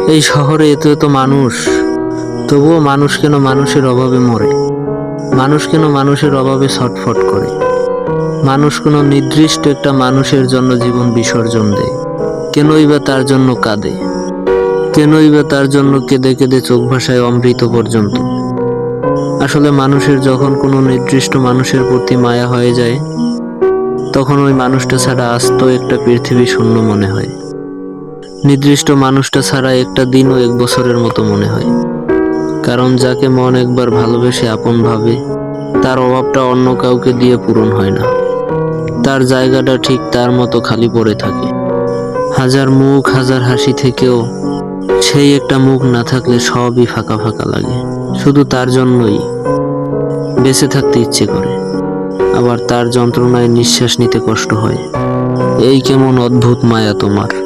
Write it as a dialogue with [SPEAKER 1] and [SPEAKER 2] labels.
[SPEAKER 1] এই শহরে এত এত মানুষ, তবুও মানুষ কেন মানুষের অভাবে মরে? মানুষ কেন মানুষের অভাবে ছটফট করে? মানুষ কোনো নির্দিষ্ট একটা মানুষের জন্য জীবন বিসর্জন দেয়? কেনই বা তার জন্য কাঁদে? কেনই বা তার জন্য কেঁদে কেঁদে চোখ ভাসায় অমৃত পর্যন্ত? আসলে মানুষের যখন কোনো নির্দিষ্ট মানুষের প্রতি মায়া হয়ে যায়, তখন ওই মানুষটা ছাড়া আস্ত একটা পৃথিবী শূন্য মনে হয়। নির্দিষ্ট মানুষটা ছাড়া একটা দিনও এক বছরের মতো মনে হয়। কারণ যাকে মন একবার ভালোবেসে আপন ভাবে, তার অভাবটা অন্য কাউকে দিয়ে পূরণ হয় না। তার জায়গাটা ঠিক তার মতো খালি পড়ে থাকে। হাজার মুখ হাজার হাসি থেকেও সেই একটা মুখ না থাকলে সবই ফাঁকা ফাঁকা লাগে। শুধু তার জন্যই বেঁচে থাকতে ইচ্ছে করে, আবার তার যন্ত্রণায় নিঃশ্বাস নিতে কষ্ট হয়। এই কেমন অদ্ভুত মায়া তোমার।